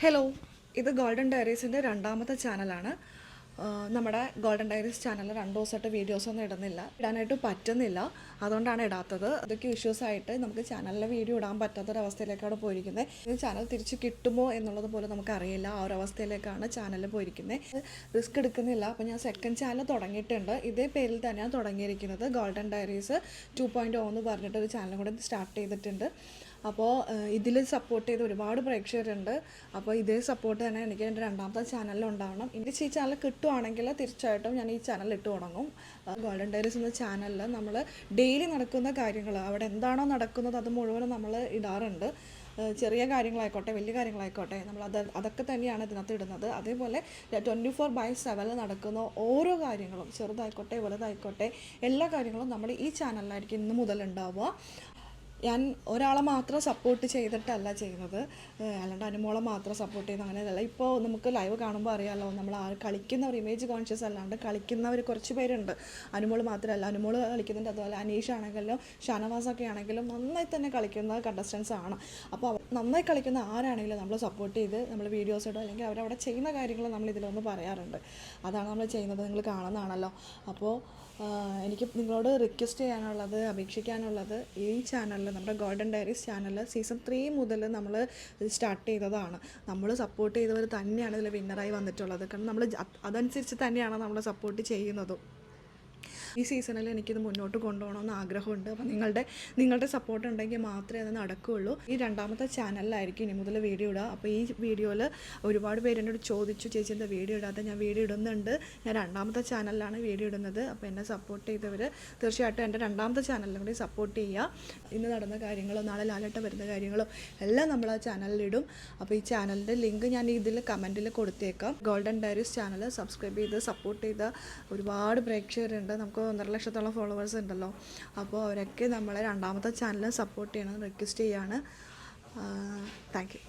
Hello, ഇത് golden ഡയറീസിൻ്റെ രണ്ടാമത്തെ ചാനലാണ്. നമ്മുടെ ഗോൾഡൻ ഡയറീസ് ചാനൽ 2 ദിവസമായിട്ട് വീഡിയോസൊന്നും ഇടാനായിട്ട് പറ്റുന്നില്ല. അതുകൊണ്ടാണ് ഇടാത്തത്. അതൊക്കെ ഇഷ്യൂസായിട്ട് നമുക്ക് ചാനലിലെ വീഡിയോ ഇടാൻ പറ്റാത്തൊരവസ്ഥയിലേക്കാണ് പോയിരിക്കുന്നത്. ഇത് ചാനൽ തിരിച്ച് കിട്ടുമോ എന്നുള്ളത് പോലും നമുക്കറിയില്ല. ആ ഒരു അവസ്ഥയിലേക്കാണ് ചാനൽ പോയിരിക്കുന്നത്. റിസ്ക് എടുക്കുന്നില്ല. അപ്പോൾ ഞാൻ സെക്കൻഡ് ചാനൽ തുടങ്ങിയിട്ടുണ്ട്. ഇതേ പേരിൽ തന്നെയാണ് തുടങ്ങിയിരിക്കുന്നത്. ഗോൾഡൻ ഡയറീസ് 2.0 എന്ന് പറഞ്ഞിട്ടൊരു ചാനലും കൂടെ സ്റ്റാർട്ട് ചെയ്തിട്ടുണ്ട്. അപ്പോൾ ഇതിൽ സപ്പോർട്ട് ചെയ്ത് ഒരുപാട് പ്രേക്ഷകരുണ്ട്. അപ്പോൾ ഇതേ സപ്പോർട്ട് തന്നെ എനിക്ക് എൻ്റെ രണ്ടാമത്തെ ചാനലിൽ ഉണ്ടാവണം. എനിക്ക് ഈ ചാനൽ കിട്ടുവാണെങ്കിൽ തീർച്ചയായിട്ടും ഞാൻ ഈ ചാനൽ ഇട്ട് തുടങ്ങും. ഗോൾഡൻ ഡയറീസ് എന്ന ചാനലിൽ നമ്മൾ ഡെയിലി നടക്കുന്ന കാര്യങ്ങൾ, അവിടെ എന്താണോ നടക്കുന്നത് അത് മുഴുവനും നമ്മൾ ഇടാറുണ്ട്. ചെറിയ കാര്യങ്ങളായിക്കോട്ടെ വലിയ കാര്യങ്ങളായിക്കോട്ടെ അതൊക്കെ തന്നെയാണ് ഇതിനകത്ത് ഇടുന്നത്. അതേപോലെ 24/7 നടക്കുന്ന ഓരോ കാര്യങ്ങളും, ചെറുതായിക്കോട്ടെ വലുതായിക്കോട്ടെ, എല്ലാ കാര്യങ്ങളും നമ്മൾ ഈ ചാനലിലായിരിക്കും ഇന്ന് മുതൽ ഉണ്ടാവുക. ഞാൻ ഒരാളെ മാത്രം സപ്പോർട്ട് ചെയ്തിട്ടല്ല ചെയ്യുന്നത്, അല്ലാണ്ട് അനുമോളെ മാത്രം സപ്പോർട്ട് ചെയ്യുന്ന അങ്ങനെയല്ല. ഇപ്പോൾ നമുക്ക് ലൈവ് കാണുമ്പോൾ അറിയാമല്ലോ, നമ്മൾ കളിക്കുന്നവർ ഇമേജ് കോൺഷ്യസ് അല്ലാണ്ട് കളിക്കുന്നവർ കുറച്ച് പേരുണ്ട്. അനുമോൾ മാത്രമല്ല, അനുമോൾ കളിക്കുന്നുണ്ട്. അതുപോലെ അനീഷ് ആണെങ്കിലും ഷാനവാസൊക്കെ ആണെങ്കിലും നന്നായി തന്നെ കളിക്കുന്ന കണ്ടസ്റ്റൻസ് ആണ്. അപ്പോൾ നന്നായി കളിക്കുന്ന ആരാണെങ്കിലും നമ്മൾ സപ്പോർട്ട് ചെയ്ത് നമ്മൾ വീഡിയോസ് ഇടും, അല്ലെങ്കിൽ അവരവിടെ ചെയ്യുന്ന കാര്യങ്ങൾ നമ്മൾ ഇതിലൊന്ന് പറയാറുണ്ട്. അതാണ് നമ്മൾ ചെയ്യുന്നത്, നിങ്ങൾ കാണുന്നതാണല്ലോ. അപ്പോൾ എനിക്ക് നിങ്ങളോട് റിക്വസ്റ്റ് ചെയ്യാനുള്ളത്, അപേക്ഷിക്കാനുള്ളത്, ഈ ചാനലിൽ നമ്മുടെ ഗോൾഡൻ ഡയറീസ് ചാനൽ സീസൺ 3 മുതൽ നമ്മൾ സ്റ്റാർട്ട് ചെയ്തതാണ്. നമ്മൾ സപ്പോർട്ട് ചെയ്തവർ തന്നെയാണ് ഇതിൽ വിന്നറായി വന്നിട്ടുള്ളത്. കാരണം നമ്മൾ അതനുസരിച്ച് തന്നെയാണ് നമ്മൾ സപ്പോർട്ട് ചെയ്യുന്നതും. ഈ സീസണിൽ എനിക്കിത് മുന്നോട്ട് കൊണ്ടുപോകണമെന്ന് ആഗ്രഹമുണ്ട്. അപ്പോൾ നിങ്ങളുടെ സപ്പോർട്ട് ഉണ്ടെങ്കിൽ മാത്രമേ അത് നടക്കുകയുള്ളൂ. ഈ രണ്ടാമത്തെ ചാനലിലായിരിക്കും ഇനി മുതൽ വീഡിയോ ഇടുക. അപ്പോൾ ഈ വീഡിയോയിൽ ഒരുപാട് പേര് എന്നോട് ചോദിച്ചു, ചേച്ചി എന്താ വീഡിയോ ഇടാതെ? ഞാൻ വീഡിയോ ഇടുന്നുണ്ട്. ഞാൻ രണ്ടാമത്തെ ചാനലിലാണ് വീഡിയോ ഇടുന്നത്. അപ്പോൾ എന്നെ സപ്പോർട്ട് ചെയ്തവർ തീർച്ചയായിട്ടും എൻ്റെ രണ്ടാമത്തെ ചാനലിലും കൂടി സപ്പോർട്ട് ചെയ്യുക. ഇന്ന് നടന്ന കാര്യങ്ങളോ നാളെ ലാലേട്ടൻ വരുന്ന കാര്യങ്ങളോ എല്ലാം നമ്മൾ ആ ചാനലിലിടും. അപ്പോൾ ഈ ചാനലിൻ്റെ ലിങ്ക് ഞാൻ ഇതിൽ കമൻറ്റിൽ കൊടുത്തേക്കാം. ഗോൾഡൻ ഡയറീസ് ചാനൽ സബ്സ്ക്രൈബ് ചെയ്ത് സപ്പോർട്ട് ചെയ്ത ഒരുപാട് പ്രേക്ഷകരുണ്ട്. നമുക്ക് 1.5 ലക്ഷത്തോളം ഫോളോവേഴ്സ് ഉണ്ടല്ലോ. അപ്പോൾ അവരൊക്കെ നമ്മളെ രണ്ടാമത്തെ ചാനൽ സപ്പോർട്ട് ചെയ്യണമെന്ന് റിക്വസ്റ്റ് ചെയ്യാണ്. Thank you.